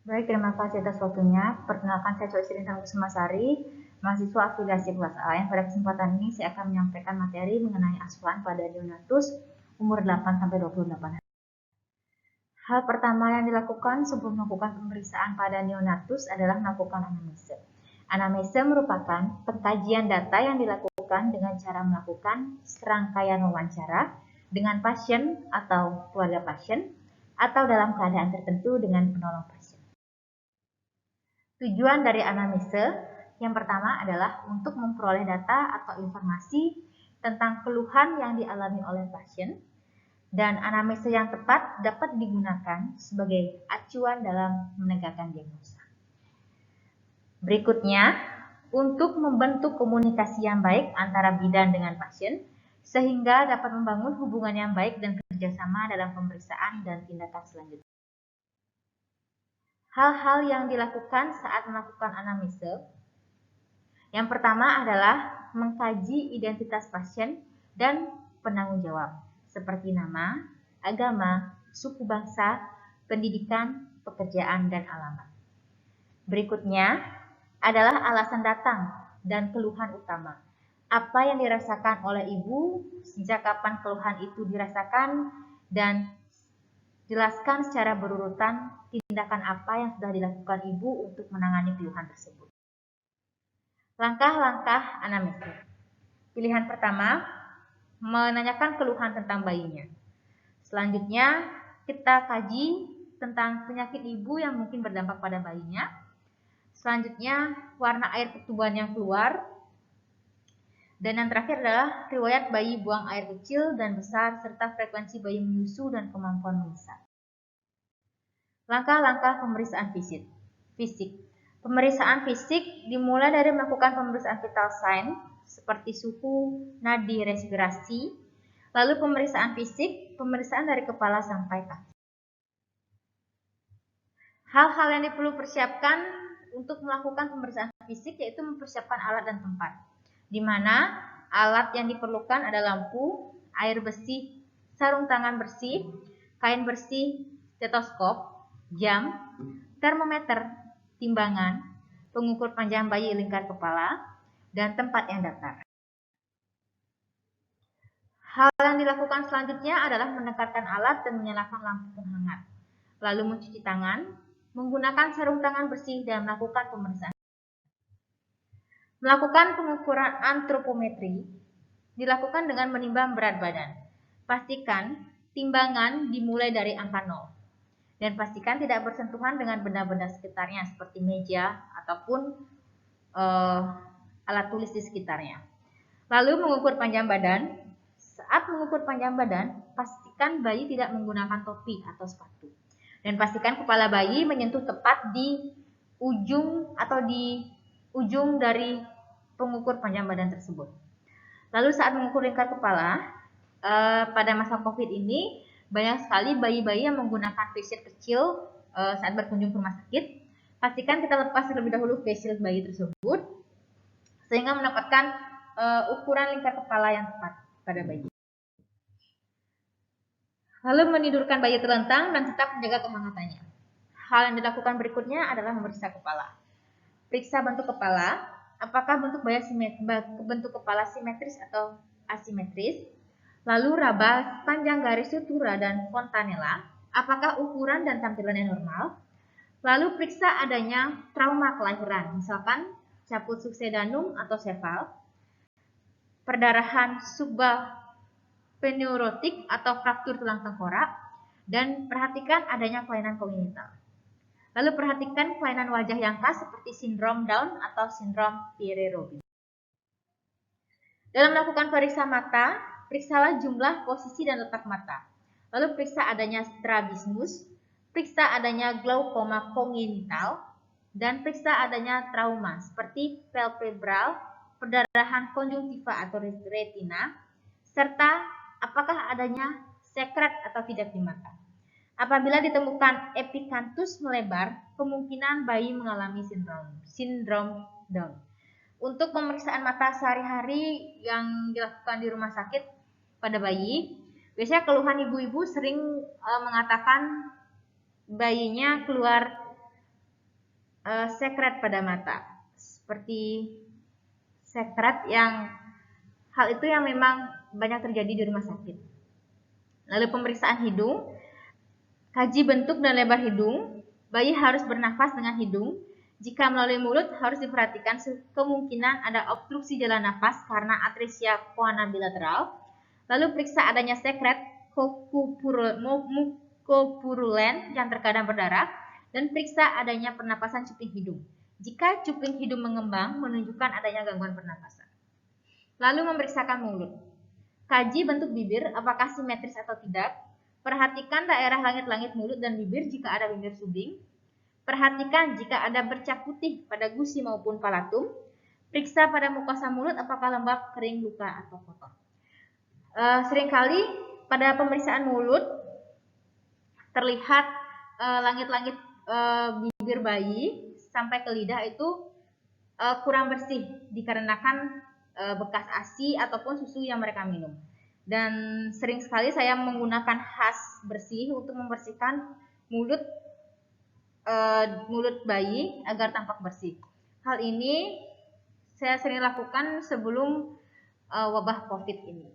Baik, terima kasih atas waktunya. Perkenalkan, saya Coisrin Kusumasari, mahasiswa afiliasi kelas A, yang pada kesempatan ini saya akan menyampaikan materi mengenai asuhan pada neonatus umur 8-28 hari. Hal pertama yang dilakukan sebelum melakukan pemeriksaan pada neonatus adalah melakukan anamnese. Anamnese merupakan pengkajian data yang dilakukan dengan cara melakukan serangkaian wawancara dengan pasien atau keluarga pasien, atau dalam keadaan tertentu dengan penolong pasien. Tujuan dari anamnese yang pertama adalah untuk memperoleh data atau informasi tentang keluhan yang dialami oleh pasien, dan anamnese yang tepat dapat digunakan sebagai acuan dalam menegakkan diagnosa. Berikutnya, untuk membentuk komunikasi yang baik antara bidan dengan pasien, sehingga dapat membangun hubungan yang baik dan kerjasama dalam pemeriksaan dan tindakan selanjutnya. Hal-hal yang dilakukan saat melakukan anamnese, yang pertama adalah mengkaji identitas pasien dan penanggung jawab, seperti nama, agama, suku bangsa, pendidikan, pekerjaan, dan alamat. Berikutnya adalah alasan datang dan keluhan utama. Apa yang dirasakan oleh ibu, sejak kapan keluhan itu dirasakan, dan jelaskan secara berurutan tindakan apa yang sudah dilakukan ibu untuk menangani keluhan tersebut. Langkah-langkah anamnese. Pilihan pertama, menanyakan keluhan tentang bayinya. Selanjutnya, kita kaji tentang penyakit ibu yang mungkin berdampak pada bayinya. Selanjutnya, warna air pertumbuhan yang keluar. Dan yang terakhir adalah riwayat bayi buang air kecil dan besar, serta frekuensi bayi menyusu dan kemampuan mengisap. Langkah-langkah pemeriksaan fisik. Pemeriksaan fisik dimulai dari melakukan pemeriksaan vital sign seperti suhu, nadi, respirasi, lalu pemeriksaan fisik, pemeriksaan dari kepala sampai kaki. Hal-hal yang diperlu persiapkan untuk melakukan pemeriksaan fisik yaitu mempersiapkan alat dan tempat, di mana alat yang diperlukan ada lampu, air bersih, sarung tangan bersih, kain bersih, stetoskop, jam, termometer, timbangan, pengukur panjang bayi lingkar kepala, dan tempat yang datar. Hal yang dilakukan selanjutnya adalah mendekatkan alat dan menyalakan lampu penghangat, lalu mencuci tangan, menggunakan sarung tangan bersih, dan melakukan pemeriksaan. Melakukan pengukuran antropometri dilakukan dengan menimbang berat badan. Pastikan timbangan dimulai dari angka 0. Dan pastikan tidak bersentuhan dengan benda-benda sekitarnya seperti meja ataupun alat tulis di sekitarnya. Lalu mengukur panjang badan. Saat mengukur panjang badan, pastikan bayi tidak menggunakan topi atau sepatu. Dan pastikan kepala bayi menyentuh tepat di ujung atau di ujung dari pengukur panjang badan tersebut. Lalu saat mengukur lingkar kepala, pada masa COVID ini banyak sekali bayi-bayi yang menggunakan face shield kecil saat berkunjung ke rumah sakit. Pastikan kita lepas terlebih dahulu face shield bayi tersebut sehingga mendapatkan ukuran lingkar kepala yang tepat pada bayi. Lalu menidurkan bayi terlentang dan tetap menjaga kehangatannya. Hal yang dilakukan berikutnya adalah memeriksa kepala. Periksa bentuk kepala, apakah bentuk kepala simetris atau asimetris. Lalu raba panjang garis sutura dan fontanella, apakah ukuran dan tampilannya normal. Lalu periksa adanya trauma kelahiran, misalkan caput succedanum atau sefal, perdarahan subpneurotik atau fraktur tulang tengkorak, dan perhatikan adanya kelainan kongenital. Lalu perhatikan kelainan wajah yang khas seperti sindrom Down atau sindrom Pierre-Robin. Dalam melakukan periksa mata, periksalah jumlah, posisi, dan letak mata. Lalu periksa adanya strabismus, periksa adanya glaukoma kongenital, dan periksa adanya trauma seperti palpebral, perdarahan konjungtiva atau retina, serta apakah adanya sekret atau tidak di mata. Apabila ditemukan epicanthus melebar, kemungkinan bayi mengalami sindrom Down. Untuk pemeriksaan mata sehari-hari yang dilakukan di rumah sakit pada bayi, biasanya keluhan ibu-ibu sering mengatakan bayinya keluar sekret pada mata, seperti sekret yang hal itu yang memang banyak terjadi di rumah sakit. Lalu pemeriksaan hidung, kaji bentuk dan lebar hidung. Bayi harus bernafas dengan hidung. Jika melalui mulut, harus diperhatikan kemungkinan ada obstruksi jalan nafas karena atresia coana bilateral. Lalu periksa adanya sekret mukopurulen yang terkadang berdarah, dan periksa adanya pernapasan cuping hidung. Jika cuping hidung mengembang, menunjukkan adanya gangguan pernapasan. Lalu memeriksakan mulut. Kaji bentuk bibir, apakah simetris atau tidak. Perhatikan daerah langit-langit mulut dan bibir jika ada bibir subing. Perhatikan jika ada bercak putih pada gusi maupun palatum. Periksa pada mukosa mulut apakah lembab, kering, luka, atau kotor. Seringkali pada pemeriksaan mulut terlihat langit-langit bibir bayi sampai ke lidah itu kurang bersih dikarenakan bekas ASI ataupun susu yang mereka minum. Dan sering sekali saya menggunakan has bersih untuk membersihkan mulut bayi agar tampak bersih. Hal ini saya sering lakukan sebelum wabah COVID ini.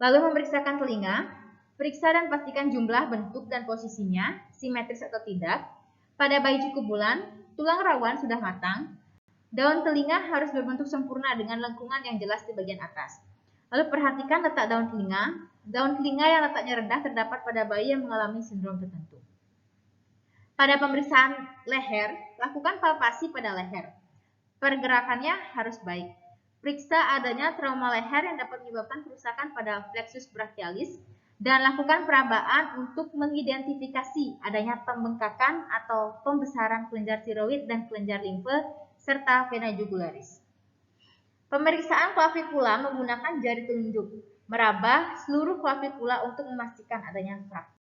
Lalu memeriksakan telinga, periksa dan pastikan jumlah, bentuk, dan posisinya, simetris atau tidak. Pada bayi cukup bulan, tulang rawan sudah matang. Daun telinga harus berbentuk sempurna dengan lengkungan yang jelas di bagian atas. Lalu perhatikan letak daun telinga. Daun telinga yang letaknya rendah terdapat pada bayi yang mengalami sindrom tertentu. Pada pemeriksaan leher, lakukan palpasi pada leher. Pergerakannya harus baik. Periksa adanya trauma leher yang dapat menyebabkan kerusakan pada plexus brachialis dan lakukan perabaan untuk mengidentifikasi adanya pembengkakan atau pembesaran kelenjar tiroid dan kelenjar limfe serta vena jugularis. Pemeriksaan clavicula menggunakan jari telunjuk, meraba seluruh clavicula untuk memastikan adanya fraktur.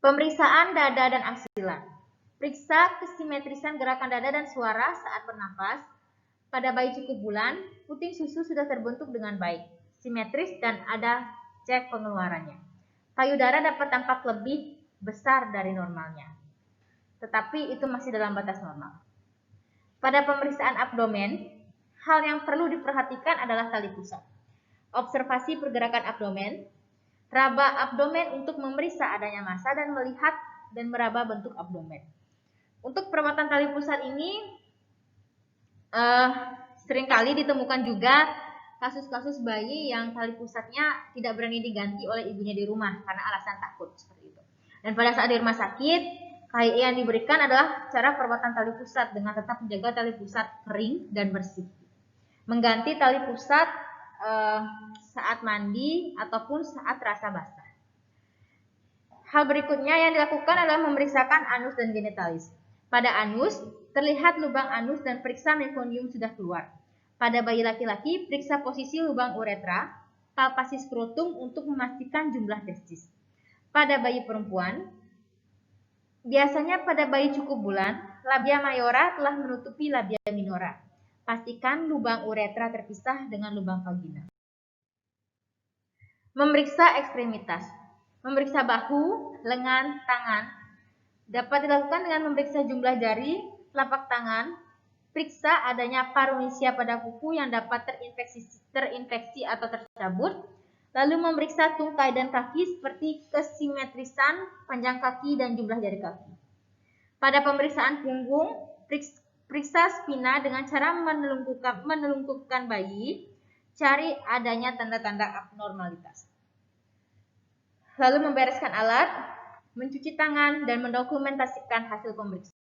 Pemeriksaan dada dan aksila. Periksa kesimetrisan gerakan dada dan suara saat bernafas. Pada bayi cukup bulan, puting susu sudah terbentuk dengan baik, simetris, dan ada cek pengeluarannya. Payudara dapat tampak lebih besar dari normalnya, tetapi itu masih dalam batas normal. Pada pemeriksaan abdomen, hal yang perlu diperhatikan adalah tali pusat. Observasi pergerakan abdomen, raba abdomen untuk memeriksa adanya massa dan melihat dan meraba bentuk abdomen. Untuk perawatan tali pusat ini seringkali ditemukan juga kasus-kasus bayi yang tali pusatnya tidak berani diganti oleh ibunya di rumah karena alasan takut seperti itu. Dan pada saat di rumah sakit, KIE yang diberikan adalah cara perawatan tali pusat dengan tetap menjaga tali pusat kering dan bersih. Mengganti tali pusat saat mandi ataupun saat terasa basah. Hal berikutnya yang dilakukan adalah memeriksakan anus dan genitalis. Pada anus, terlihat lubang anus dan periksa mekonium sudah keluar. Pada bayi laki-laki, periksa posisi lubang uretra, palpasi skrotum untuk memastikan jumlah testis. Pada bayi perempuan, biasanya pada bayi cukup bulan, labia mayora telah menutupi labia minora. Pastikan lubang uretra terpisah dengan lubang vagina. Memeriksa ekstremitas. Memeriksa bahu, lengan, tangan. Dapat dilakukan dengan memeriksa jumlah jari, telapak tangan, periksa adanya parunisia pada kuku yang dapat terinfeksi atau tercabut, lalu memeriksa tungkai dan kaki seperti kesimetrisan panjang kaki dan jumlah jari kaki. Pada pemeriksaan punggung, periksa spina dengan cara menelungkupkan bayi, cari adanya tanda-tanda abnormalitas. Lalu membereskan alat, mencuci tangan, dan mendokumentasikan hasil pemeriksaan.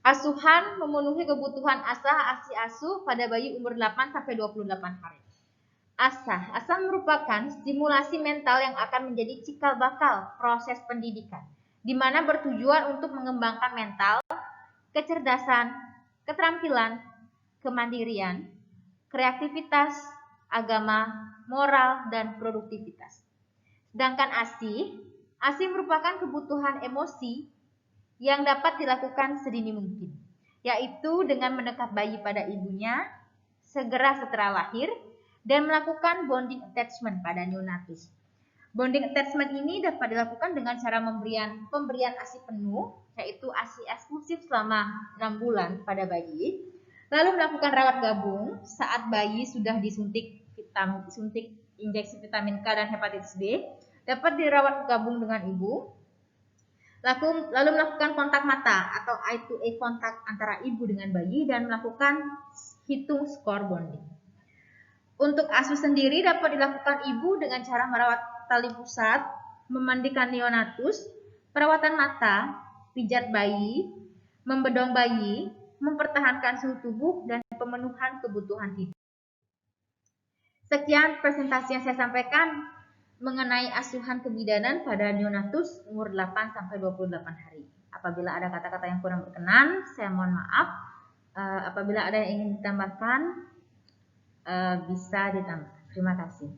Asuhan memenuhi kebutuhan ASI asuh pada bayi umur 8-28 hari. ASA merupakan stimulasi mental yang akan menjadi cikal bakal proses pendidikan, di mana bertujuan untuk mengembangkan mental, kecerdasan, keterampilan, kemandirian, kreativitas, agama, moral, dan produktivitas. Sedangkan ASI merupakan kebutuhan emosi yang dapat dilakukan sedini mungkin, yaitu dengan mendekat bayi pada ibunya segera setelah lahir dan melakukan bonding attachment pada neonatus. Bonding attachment ini dapat dilakukan dengan cara pemberian ASI penuh, yaitu ASI eksklusif selama 6 bulan pada bayi, lalu melakukan rawat gabung saat bayi sudah disuntik injeksi vitamin K dan hepatitis B, dapat dirawat gabung dengan ibu, lalu melakukan kontak mata atau eye to eye kontak antara ibu dengan bayi dan melakukan hitung skor bonding. Untuk ASU sendiri dapat dilakukan ibu dengan cara merawat tali pusat, memandikan neonatus, perawatan mata, pijat bayi, membedong bayi, mempertahankan suhu tubuh, dan pemenuhan kebutuhan tidur. Sekian presentasi yang saya sampaikan mengenai asuhan kebidanan pada neonatus umur 8-28 hari. Apabila ada kata-kata yang kurang berkenan, saya mohon maaf. Apabila ada yang ingin ditambahkan, bisa ditambah. Terima kasih.